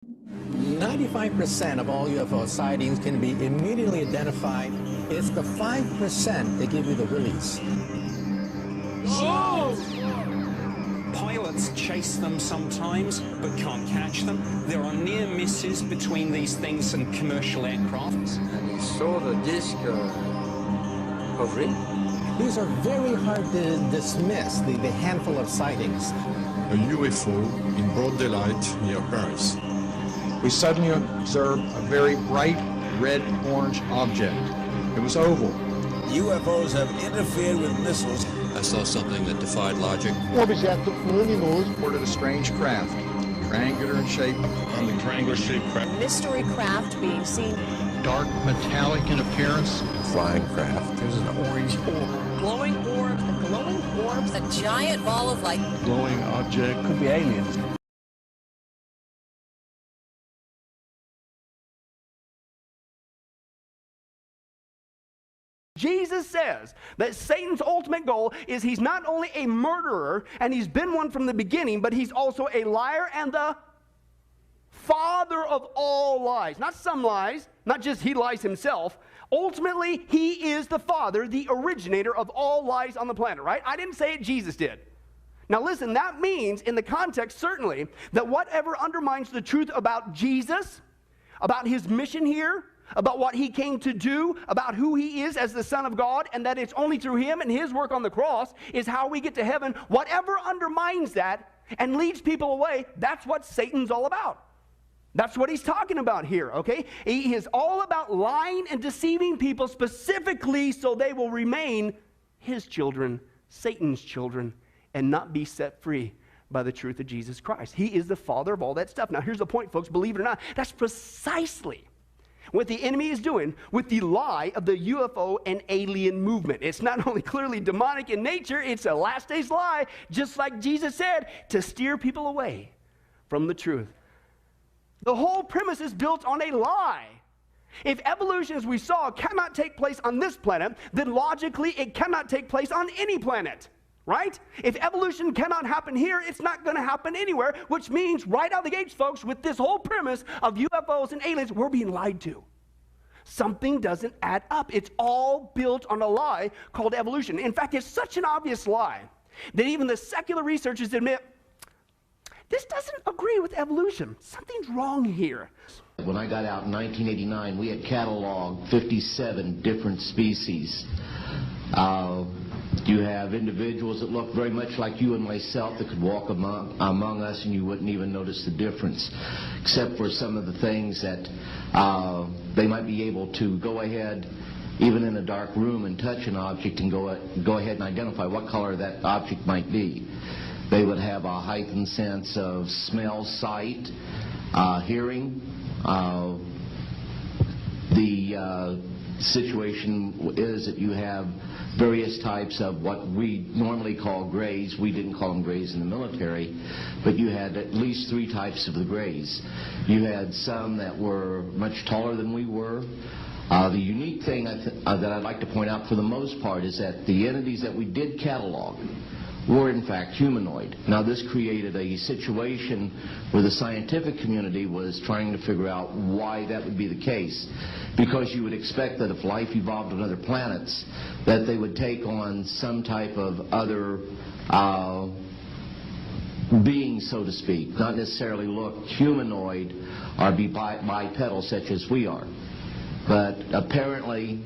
95% of all UFO sightings can be immediately identified. It's the 5% that give you the willies. Oh! Pilots chase them sometimes, but can't catch them. There are near misses between these things and commercial aircraft. And he saw the disc hovering. These are very hard to dismiss, the handful of sightings. A UFO in broad daylight near Paris. We suddenly observed a very bright red-orange object. It was oval. UFOs have interfered with missiles. I saw something that defied logic. O objeto luminoso reported a strange craft, triangular in shape. On the triangular-shaped craft. Mystery craft being seen. Dark metallic in appearance. Flying craft. There's an orange orb. Glowing orb. The glowing orbs. A giant ball of light. Glowing object. Could be aliens. Jesus says that Satan's ultimate goal is he's not only a murderer, and he's been one from the beginning, but he's also a liar and the father of all lies. Not some lies, not just he lies himself. Ultimately, he is the father, the originator of all lies on the planet, right? I didn't say it, Jesus did. Now listen, that means in the context certainly that whatever undermines the truth about Jesus, about his mission here, about what he came to do, about who he is as the Son of God, and that it's only through him and his work on the cross is how we get to heaven. Whatever undermines that and leads people away, that's what Satan's all about. That's what he's talking about here, okay? He is all about lying and deceiving people specifically so they will remain his children, Satan's children, and not be set free by the truth of Jesus Christ. He is the father of all that stuff. Now here's the point, folks, believe it or not, that's precisely what the enemy is doing with the lie of the UFO and alien movement. It's not only clearly demonic in nature, it's a last days lie, just like Jesus said, to steer people away from the truth. The whole premise is built on a lie. If evolution, as we saw, cannot take place on this planet, then logically it cannot take place on any planet. Right? If evolution cannot happen here, it's not going to happen anywhere, which means right out of the gates, folks, with this whole premise of UFOs and aliens, we're being lied to. Something doesn't add up. It's all built on a lie called evolution. In fact, it's such an obvious lie that even the secular researchers admit, this doesn't agree with evolution. Something's wrong here. When I got out in 1989, we had cataloged 57 different species. You have individuals that look very much like you and myself that could walk among us and you wouldn't even notice the difference, except for some of the things that they might be able to go ahead, even in a dark room, and touch an object and go ahead and identify what color that object might be. They would have a heightened sense of smell, sight, hearing. The situation is that you have various types of what we normally call grays. We didn't call them grays in the military, but you had at least 3 types of the grays. You had some that were much taller than we were. The unique thing that I'd like to point out for the most part is that the entities that we did catalog were in fact humanoid. Now this created a situation where the scientific community was trying to figure out why that would be the case, because you would expect that if life evolved on other planets that they would take on some type of other being, so to speak, not necessarily look humanoid or be bipedal such as we are. But apparently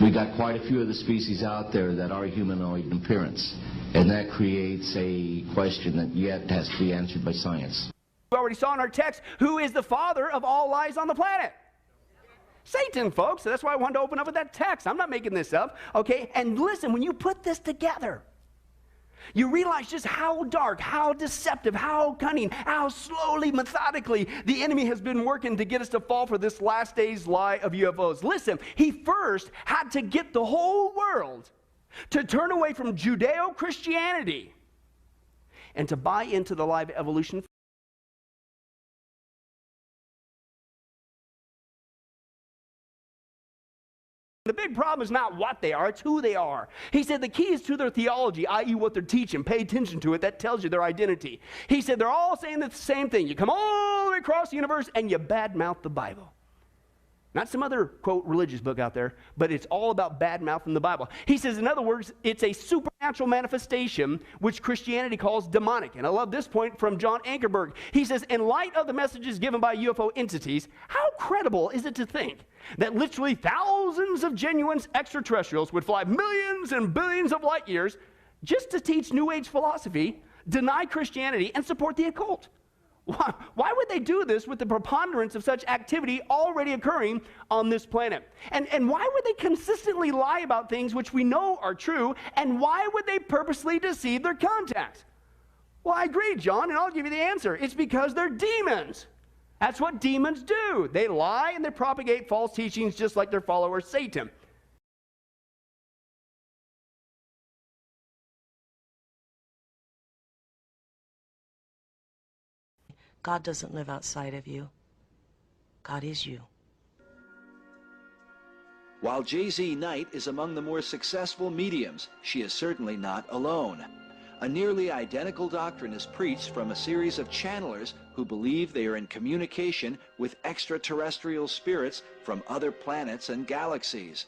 we got quite a few of the species out there that are humanoid in appearance. And that creates a question that yet has to be answered by science. We already saw in our text, who is the father of all lies on the planet? Satan, folks. So that's why I wanted to open up with that text. I'm not making this up, okay? And listen, when you put this together, you realize just how dark, how deceptive, how cunning, how slowly, methodically the enemy has been working to get us to fall for this last days lie of UFOs. Listen, he first had to get the whole world to turn away from Judeo-Christianity and to buy into the lie of evolution. The big problem is not what they are, it's who they are. He said the key is to their theology, i.e. what they're teaching. Pay attention to it. That tells you their identity. He said they're all saying the same thing. You come all the way across the universe and you badmouth the Bible. Not some other, quote, religious book out there, but it's all about bad-mouthing the Bible. He says, in other words, it's a supernatural manifestation, which Christianity calls demonic. And I love this point from John Ankerberg. He says, in light of the messages given by UFO entities, how credible is it to think that literally thousands of genuine extraterrestrials would fly millions and billions of light years just to teach New Age philosophy, deny Christianity, and support the occult? Why would they do this with the preponderance of such activity already occurring on this planet? And why would they consistently lie about things which we know are true? And why would they purposely deceive their contacts? Well, I agree, John, and I'll give you the answer. It's because they're demons. That's what demons do. They lie and they propagate false teachings just like their follower Satan. God doesn't live outside of you. God is you. While J.Z. Knight is among the more successful mediums, she is certainly not alone. A nearly identical doctrine is preached from a series of channelers who believe they are in communication with extraterrestrial spirits from other planets and galaxies.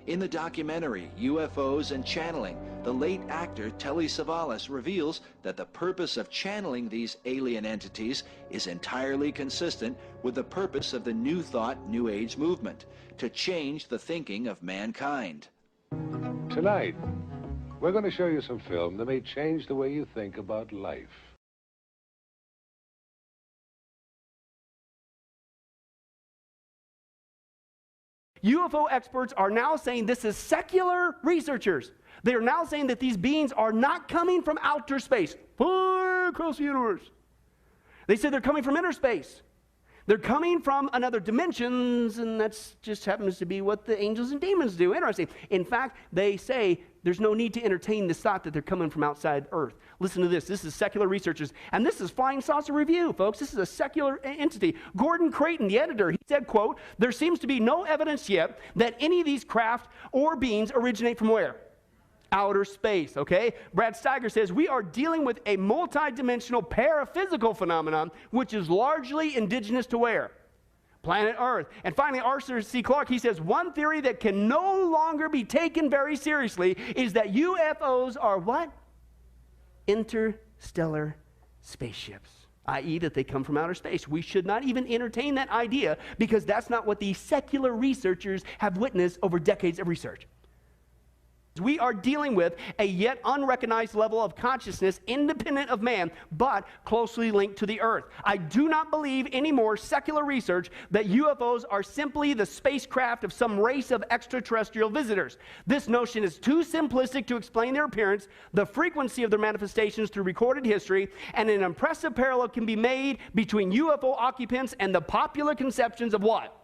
In the documentary UFOs and Channeling, the late actor Telly Savalas reveals that the purpose of channeling these alien entities is entirely consistent with the purpose of the New Thought New Age movement, to change the thinking of mankind. Tonight, we're going to show you some film that may change the way you think about life. UFO experts are now saying this is secular researchers. They are now saying that these beings are not coming from outer space, far across the universe. They said they're coming from inner space. They're coming from another dimensions, and that's just happens to be what the angels and demons do. Interesting. In fact, they say there's no need to entertain this thought that they're coming from outside Earth. Listen to this. This is secular researchers, and this is Flying Saucer Review, folks. This is a secular entity. Gordon Creighton, the editor, he said, quote, there seems to be no evidence yet that any of these craft or beings originate from where? Outer space, okay? Brad Steiger says, we are dealing with a multidimensional paraphysical phenomenon which is largely indigenous to where? Planet Earth. And finally, Arthur C. Clarke, he says, one theory that can no longer be taken very seriously is that UFOs are what? Interstellar spaceships, i.e. that they come from outer space. We should not even entertain that idea because that's not what the secular researchers have witnessed over decades of research. We are dealing with a yet unrecognized level of consciousness independent of man, but closely linked to the earth. I do not believe anymore secular research that UFOs are simply the spacecraft of some race of extraterrestrial visitors. This notion is too simplistic to explain their appearance, the frequency of their manifestations through recorded history, and an impressive parallel can be made between UFO occupants and the popular conceptions of what?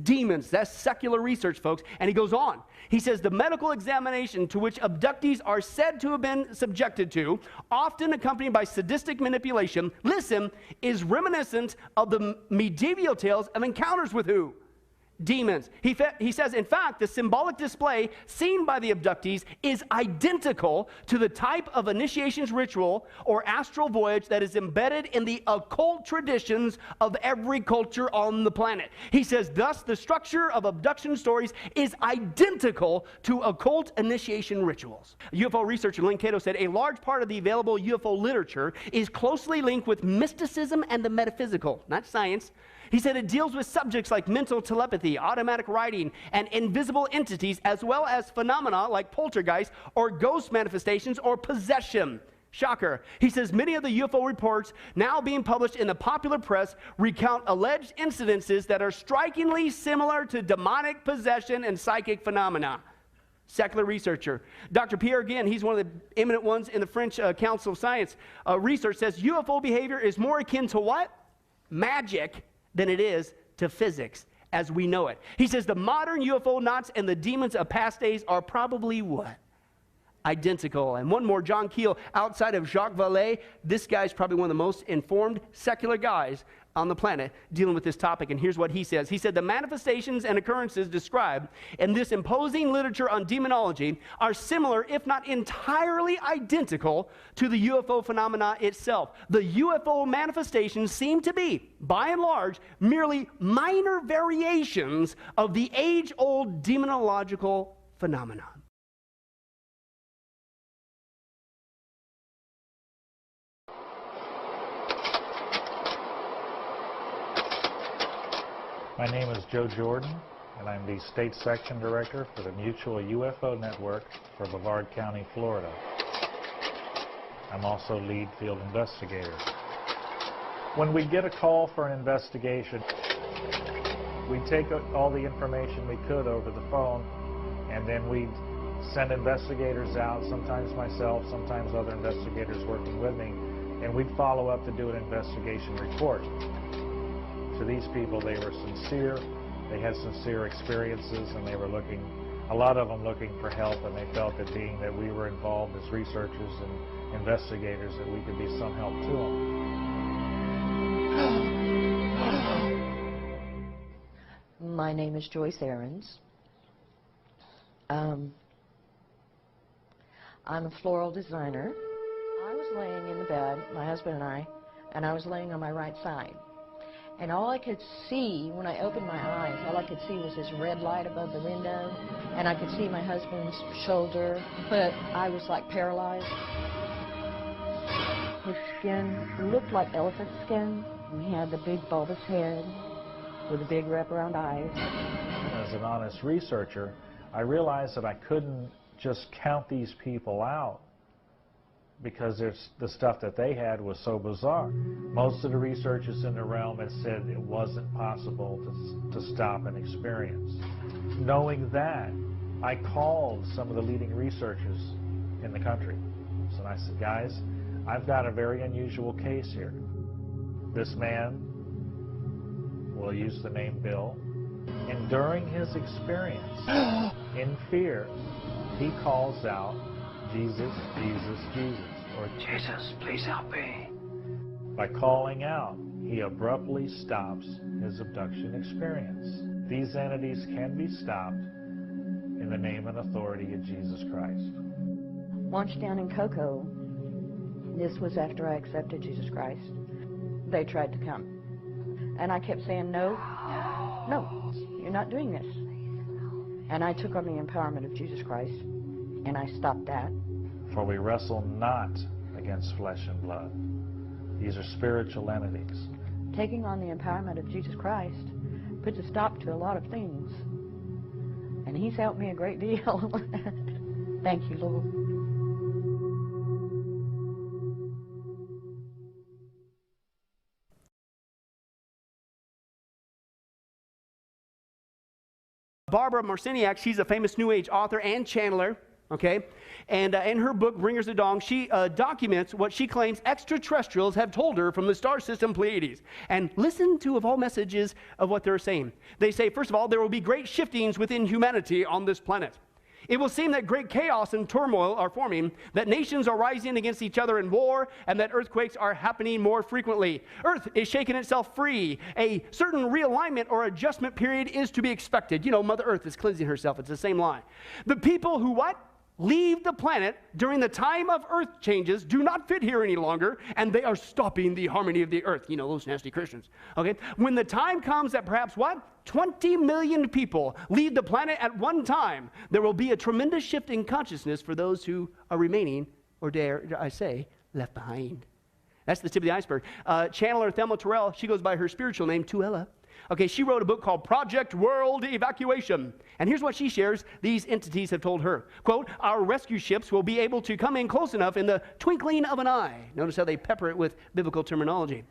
Demons. That's secular research, folks. And he goes on. He says the medical examination to which abductees are said to have been subjected to, often accompanied by sadistic manipulation, listen, is reminiscent of the medieval tales of encounters with who? Demons. He says, in fact, the symbolic display seen by the abductees is identical to the type of initiations ritual or astral voyage that is embedded in the occult traditions of every culture on the planet. He says, thus, the structure of abduction stories is identical to occult initiation rituals. UFO researcher Lynn Cato said, a large part of the available UFO literature is closely linked with mysticism and the metaphysical, not science. He said it deals with subjects like mental telepathy, automatic writing, and invisible entities, as well as phenomena like poltergeist or ghost manifestations or possession. Shocker. He says many of the UFO reports now being published in the popular press recount alleged incidences that are strikingly similar to demonic possession and psychic phenomena. Secular researcher. Dr. Pierre Guin, he's one of the eminent ones in the French Council of Science research, says UFO behavior is more akin to what? Magic than it is to physics as we know it. He says the modern UFO knots and the demons of past days are probably what? Identical. And one more, John Keel, outside of Jacques Vallée, this guy's probably one of the most informed secular guys on the planet dealing with this topic, and here's what he says. He said, the manifestations and occurrences described in this imposing literature on demonology are similar, if not entirely identical, to the UFO phenomena itself. The UFO manifestations seem to be, by and large, merely minor variations of the age-old demonological phenomenon. My name is Joe Jordan, and I'm the State Section Director for the Mutual UFO Network for Brevard County, Florida. I'm also lead field investigator. When we get a call for an investigation, we take all the information we could over the phone, and then we send investigators out, sometimes myself, sometimes other investigators working with me, and we'd follow up to do an investigation report. To these people, they were sincere, they had sincere experiences, and they were looking, a lot of them looking for help, and they felt that being that we were involved as researchers and investigators, that we could be some help to them. My name is Joyce Ahrens. I'm a floral designer. I was laying in the bed, my husband and I was laying on my right side. And all I could see, when I opened my eyes, all I could see was this red light above the window, and I could see my husband's shoulder, but I was like paralyzed. His skin looked like elephant skin, and he had the big bulbous head with the big wraparound eyes. As an honest researcher, I realized that I couldn't just count these people out, because the stuff that they had was so bizarre. Most of the researchers in the realm had said it wasn't possible to stop an experience. Knowing that, I called some of the leading researchers in the country. So I said, guys, I've got a very unusual case here. This man, we'll use the name Bill, and during his experience, in fear, he calls out, Jesus, Jesus, Jesus, or Jesus, please help me. By calling out, he abruptly stops his abduction experience. These entities can be stopped in the name and authority of Jesus Christ. Once down in Cocoa, this was after I accepted Jesus Christ, they tried to come. And I kept saying, no, no, you're not doing this. And I took on the empowerment of Jesus Christ, and I stopped that. For we wrestle not against flesh and blood. These are spiritual entities. Taking on the empowerment of Jesus Christ puts a stop to a lot of things. And he's helped me a great deal. Thank you, Lord. Barbara Marciniak, she's a famous New Age author and channeler, okay? And in her book, Bringers of Dawn, she documents what she claims extraterrestrials have told her from the star system Pleiades. And listen to, of all messages, of what they're saying. They say, first of all, there will be great shiftings within humanity on this planet. It will seem that great chaos and turmoil are forming, that nations are rising against each other in war, and that earthquakes are happening more frequently. Earth is shaking itself free. A certain realignment or adjustment period is to be expected. You know, Mother Earth is cleansing herself. It's the same line. The people who what? Leave the planet during the time of earth changes do not fit here any longer, and they are stopping the harmony of the earth. You know, those nasty Christians. Okay? When the time comes that perhaps what? 20 million people leave the planet at one time, there will be a tremendous shift in consciousness for those who are remaining, or dare I say, left behind. That's the tip of the iceberg. Channeler Thelma Terrell, she goes by her spiritual name, Tuella. Okay, she wrote a book called Project World Evacuation. And here's what she shares these entities have told her. Quote, our rescue ships will be able to come in close enough in the twinkling of an eye. Notice how they pepper it with biblical terminology.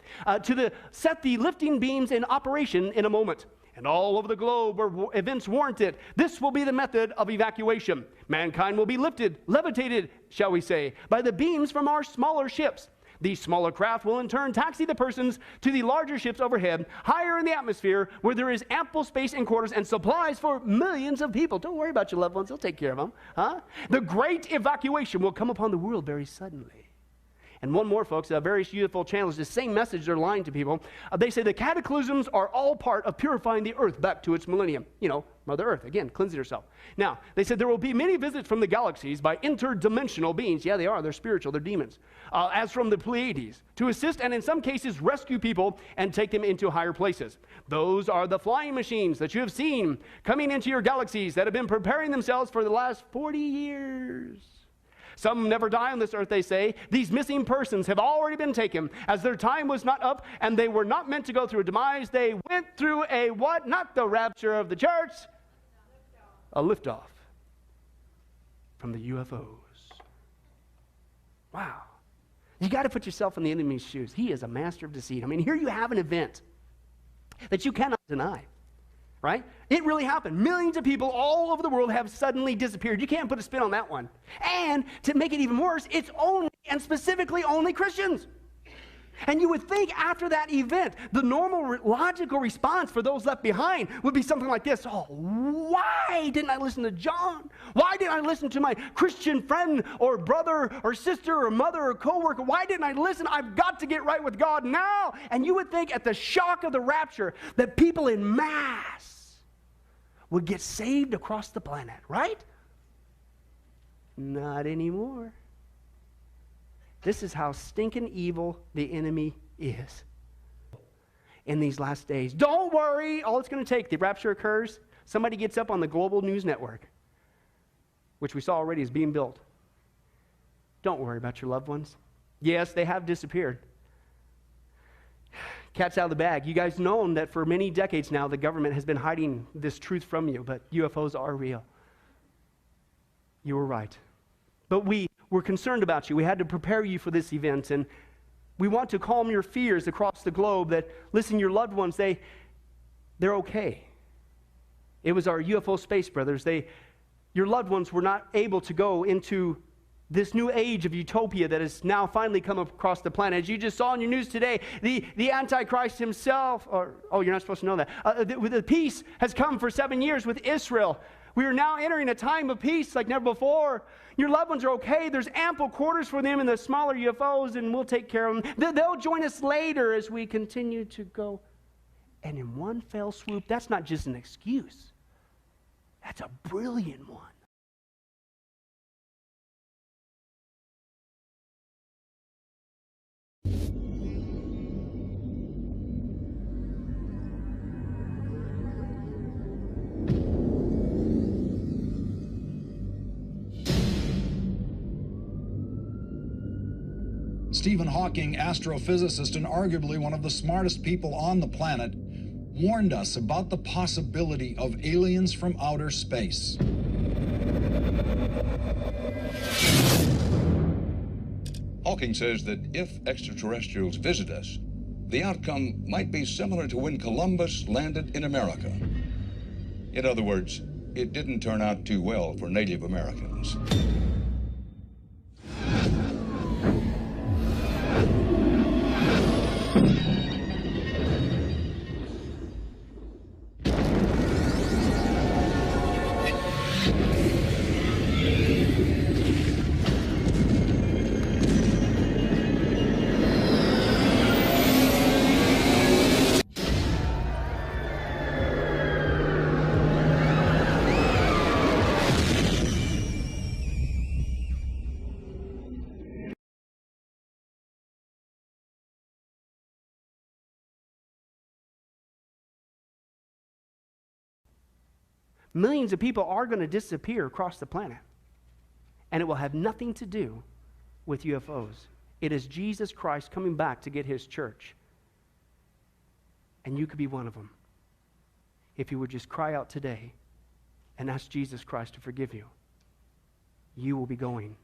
Set the lifting beams in operation in a moment. And all over the globe where events warrant it, this will be the method of evacuation. Mankind will be lifted, levitated, shall we say, by the beams from our smaller ships. These smaller craft will in turn taxi the persons to the larger ships overhead, higher in the atmosphere, where there is ample space and quarters and supplies for millions of people. Don't worry about your loved ones. They'll take care of them. Huh? The great evacuation will come upon the world very suddenly. And one more, folks, various UFO channels, the same message they're lying to people. They say the cataclysms are all part of purifying the earth back to its millennium. You know, Mother Earth, again, cleansing herself. Now, they said there will be many visits from the galaxies by interdimensional beings. Yeah, they are. They're spiritual. They're demons. As from the Pleiades, to assist and in some cases rescue people and take them into higher places. Those are the flying machines that you have seen coming into your galaxies that have been preparing themselves for the last 40 years. Some never die on this earth, they say. These missing persons have already been taken, as their time was not up, and they were not meant to go through a demise. They went through a what? Not the rapture of the church. A liftoff from the UFOs. Wow. You got to put yourself in the enemy's shoes. He is a master of deceit. I mean, here you have an event that you cannot deny. Right? It really happened. Millions of people all over the world have suddenly disappeared. You can't put a spin on that one. And to make it even worse, it's only, and specifically only, Christians. And you would think after that event, the normal logical response for those left behind would be something like this. Oh, why didn't I listen to John? Why didn't I listen to my Christian friend or brother or sister or mother or coworker? Why didn't I listen? I've got to get right with God now. And you would think at the shock of the rapture that people in mass would get saved across the planet, right? Not anymore. This is how stinking evil the enemy is in these last days. Don't worry. All it's going to take, the rapture occurs, somebody gets up on the global news network, which we saw already is being built. Don't worry about your loved ones. Yes, they have disappeared. Cat's out of the bag. You guys know that for many decades now, the government has been hiding this truth from you, but UFOs are real. You were right. But we're concerned about you. We had to prepare you for this event, and we want to calm your fears across the globe that, listen, your loved ones, they're okay. It was our UFO space brothers. Your loved ones were not able to go into this new age of utopia that has now finally come across the planet. As you just saw in your news today, the antichrist himself, you're not supposed to know that. The peace has come for 7 years with Israel. We are now entering a time of peace like never before. Your loved ones are okay. There's ample quarters for them in the smaller UFOs, and we'll take care of them. They'll join us later as we continue to go. And in one fell swoop, that's not just an excuse. That's a brilliant one. Stephen Hawking, astrophysicist and arguably one of the smartest people on the planet, warned us about the possibility of aliens from outer space. Hawking says that if extraterrestrials visit us, the outcome might be similar to when Columbus landed in America. In other words, it didn't turn out too well for Native Americans. Millions of people are going to disappear across the planet. And it will have nothing to do with UFOs. It is Jesus Christ coming back to get his church. And you could be one of them. If you would just cry out today and ask Jesus Christ to forgive you, you will be going